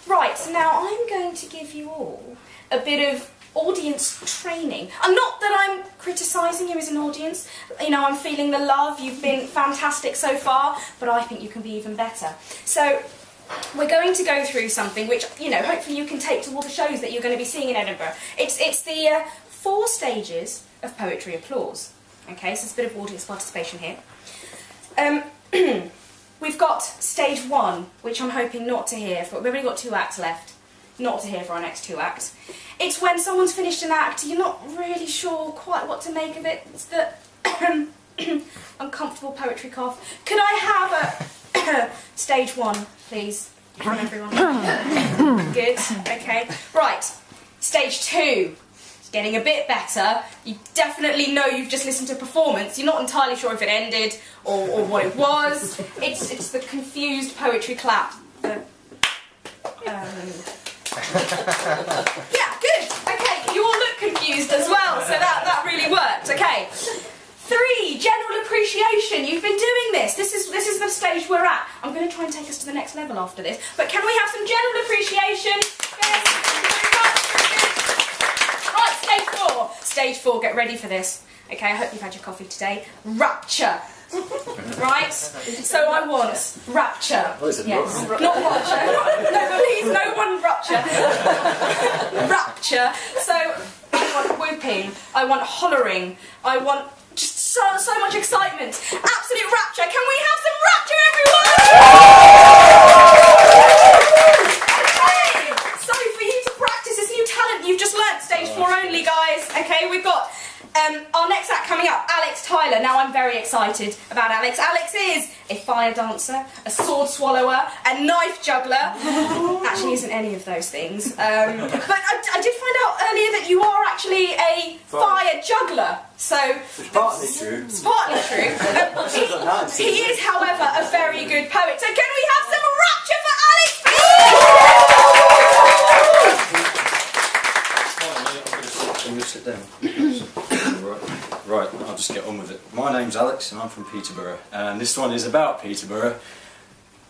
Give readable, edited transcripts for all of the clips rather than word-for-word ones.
Right, so now I'm going to give you all a bit of audience training. And not that I'm criticising you as an audience, you know, I'm feeling the love, you've been fantastic so far, but I think you can be even better. So, we're going to go through something which, you know, hopefully you can take to all the shows that you're going to be seeing in Edinburgh. It's the 4 stages of poetry applause. Okay, so it's a bit of audience participation here. We've got stage 1, which I'm hoping not to hear for. We've only got 2 acts left. Not to hear for our next 2 acts. It's when someone's finished an act, you're not really sure quite what to make of it. It's the uncomfortable poetry cough. Could I have a stage 1, please, from everyone? Good, okay. Right, stage 2. It's getting a bit better. You definitely know you've just listened to a performance. You're not entirely sure if it ended or what it was. It's the confused poetry clap. Yeah, good. Okay, you all look confused as well, so that really worked. Okay. 3, general appreciation. You've been doing this. This is the stage we're at. I'm going to try and take us to the next level after this. But can we have some general appreciation? Yes. Right, stage 4. Stage 4. Get ready for this. Okay, I hope you've had your coffee today. Rapture. Right? So I want rapture. Yes. Not rapture. No, please, no one rapture. Rapture. So I want whooping. I want hollering. I want just so much excitement. Absolute rapture. Can we have some rapture, everyone? Okay. So for you to practice this new talent you've just learnt, stage 4 only, guys. Okay, we've got our next act coming up, Alex Tyler. Now I'm very excited about Alex. Alex is a fire dancer, a sword swallower, a knife juggler. Actually isn't any of those things. But I did find out earlier that you are actually a fire juggler. So it's partly true. It's partly true. He is, however, a very good poet. So can we have some rapture for Alex, please? Can you sit down? Right, I'll just get on with it. My name's Alex and I'm from Peterborough, and this one is about Peterborough.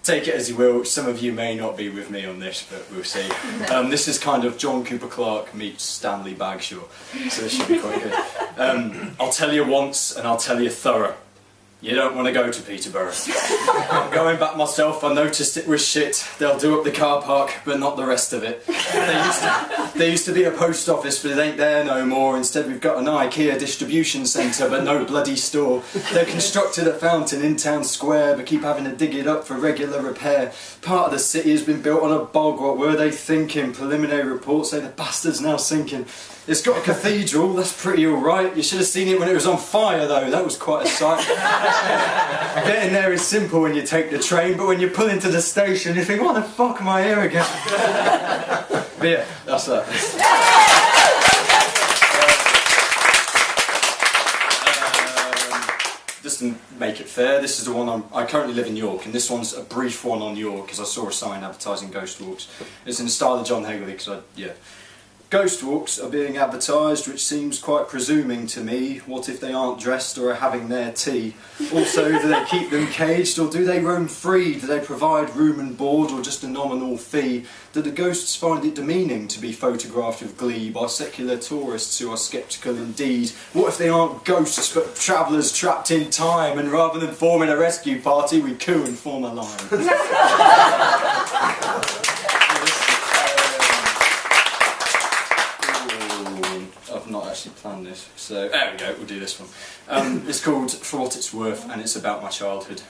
Take it as you will, some of you may not be with me on this, but we'll see. This is kind of John Cooper Clarke meets Stanley Bagshaw, so this should be quite good. I'll tell you once and I'll tell you thorough. You don't want to go to Peterborough. Going back myself, I noticed it was shit. They'll do up the car park, but not the rest of it. There used to be a post office, but it ain't there no more. Instead we've got an IKEA distribution centre, but no bloody store. They've constructed a fountain in town square, but keep having to dig it up for regular repair. Part of the city has been built on a bog. What were they thinking? Preliminary reports say the bastard's now sinking. It's got a cathedral, that's pretty alright. You should have seen it when it was on fire though, that was quite a sight. Getting there is simple when you take the train, but when you pull into the station you think, what the fuck am I here again? But yeah, that's that. Just to make it fair, this is the one I currently live in York, and this one's a brief one on York because I saw a sign advertising ghost walks. It's in the style of John Hegley because Ghost walks are being advertised, which seems quite presuming to me. What if they aren't dressed or are having their tea? Also, do they keep them caged or do they roam free? Do they provide room and board or just a nominal fee? Do the ghosts find it demeaning to be photographed with glee by secular tourists who are sceptical indeed? What if they aren't ghosts but travellers trapped in time, and rather than forming a rescue party we coo and form a line? I've not actually planned this, so there we go, we'll do this one. It's called For What It's Worth, and it's about my childhood.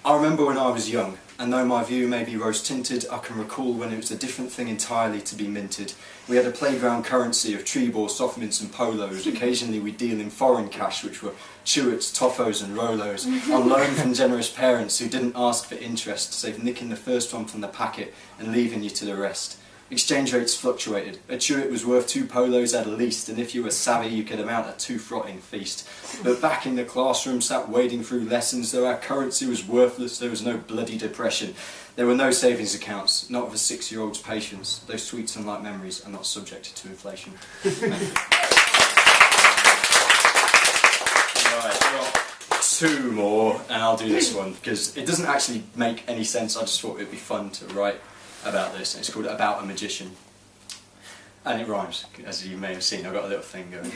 I remember when I was young, and though my view may be rose-tinted, I can recall when it was a different thing entirely to be minted. We had a playground currency of Trebor, soft mints and polos. Occasionally we'd deal in foreign cash, which were Chewits, Toffos and Rolos, on loan from generous parents who didn't ask for interest, save nicking the first one from the packet and leaving you to the rest. Exchange rates fluctuated. A Chewit was worth 2 polos at least, and if you were savvy you could amount a 2-frotting feast. But back in the classroom, sat wading through lessons, though our currency was worthless, there was no bloody depression. There were no savings accounts, not of a 6-year-old's patience. Those sweet and light memories are not subject to inflation. Right, well, 2 more, and I'll do this one, because it doesn't actually make any sense, I just thought it would be fun to write. about this, and it's called About a Magician. And it rhymes, as you may have seen. I've got a little thing going.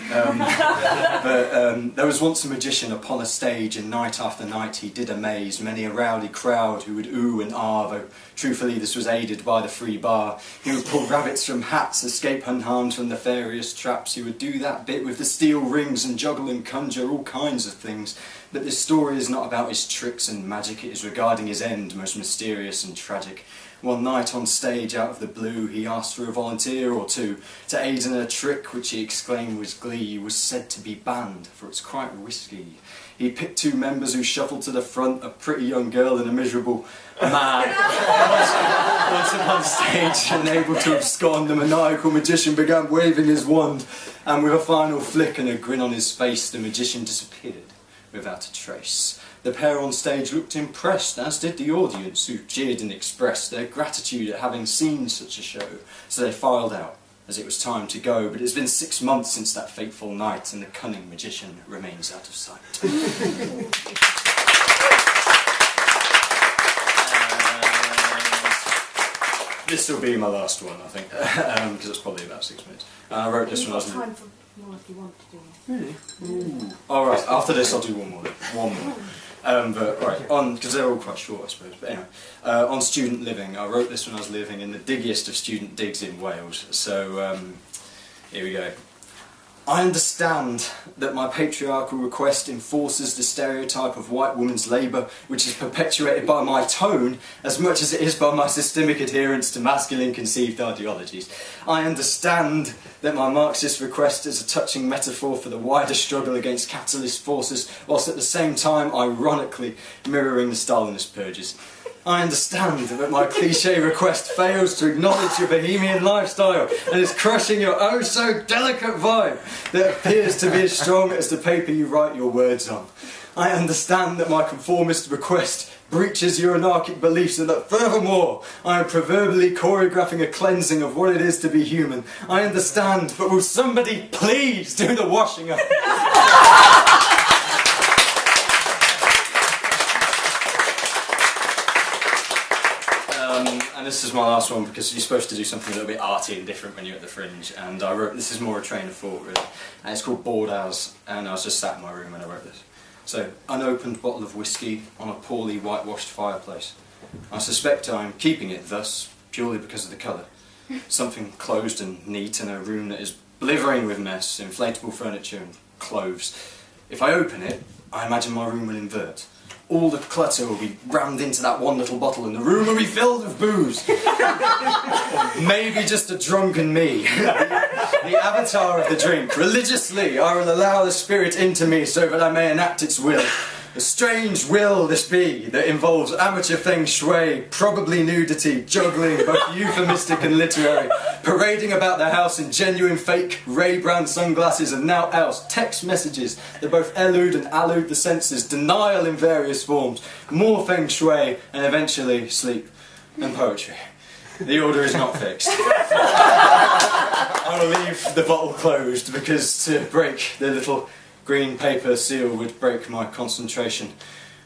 There was once a magician upon a stage, and night after night he did amaze many a rowdy crowd who would ooh and ah, though truthfully this was aided by the free bar. He would pull rabbits from hats, escape unharmed from nefarious traps. He would do that bit with the steel rings and juggle and conjure all kinds of things. But this story is not about his tricks and magic, it is regarding his end, most mysterious and tragic. One night on stage, out of the blue, he asked for a volunteer or two to aid in a trick which he exclaimed with glee was said to be banned, for it's quite risky. He picked two members who shuffled to the front, a pretty young girl and a miserable man. Once upon stage and able to abscond, the maniacal magician began waving his wand, and with a final flick and a grin on his face, the magician disappeared without a trace. The pair on stage looked impressed, as did the audience, who jeered and expressed their gratitude at having seen such a show. So they filed out, as it was time to go, but it's been 6 months since that fateful night, and the cunning magician remains out of sight. This will be my last one, I think, because it's probably about 6 minutes. I wrote this when I was... time for more if you want to do Really? Alright, after this I'll do one more. But right, because they're all quite short I suppose, but anyway. On student living, I wrote this when I was living in the diggiest of student digs in Wales, so here we go. I understand that my patriarchal request enforces the stereotype of white woman's labour, which is perpetuated by my tone as much as it is by my systemic adherence to masculine conceived ideologies. I understand that my Marxist request is a touching metaphor for the wider struggle against capitalist forces, whilst at the same time ironically mirroring the Stalinist purges. I understand that my cliché request fails to acknowledge your bohemian lifestyle and is crushing your oh so delicate vibe that appears to be as strong as the paper you write your words on. I understand that my conformist request breaches your anarchic beliefs and that furthermore I am proverbially choreographing a cleansing of what it is to be human. I understand, but will somebody please do the washing up? And this is my last one because you're supposed to do something a little bit arty and different when you're at the Fringe, and I wrote, this is more a train of thought really, and it's called Bored As, and I was just sat in my room when I wrote this. So, unopened bottle of whiskey on a poorly whitewashed fireplace. I suspect I'm keeping it thus, purely because of the colour. Something closed and neat in a room that is blithering with mess, inflatable furniture and clothes. If I open it, I imagine my room will invert. All the clutter will be rammed into that one little bottle and the room will be filled with booze. Maybe just a drunken me. The avatar of the drink. Religiously, I will allow the spirit into me so that I may enact its will. A strange will this be that involves amateur feng shui, probably nudity, juggling, both euphemistic and literary, parading about the house in genuine fake Ray-Ban sunglasses and now else, text messages that both elude and allude the senses, denial in various forms, more feng shui, and eventually sleep and poetry. The order is not fixed. I will leave the bottle closed because to break the little green paper seal would break my concentration,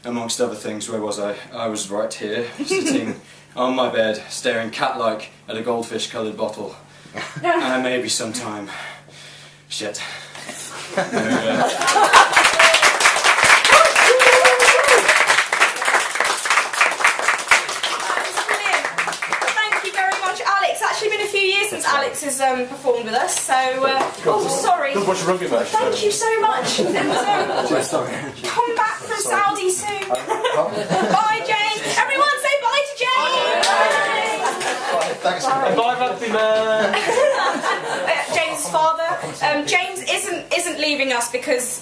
amongst other things. Where was I? I was right here, sitting on my bed, staring cat-like at a goldfish-coloured bottle. And maybe sometime... Shit. Since Alex has performed with us, so oh sorry. Good watch rugby match. Thank you so much. And, Sorry. come back from Saudi soon. Bye, James. Everyone, say bye to James. Bye. Thanks. And bye, Rugby Man. James' father. James isn't leaving us because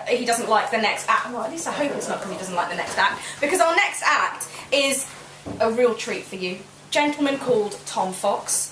he doesn't like the next act. Well, at least I hope it's not because he doesn't like the next act. Because our next act is a real treat for you. Gentleman called Tom Fox.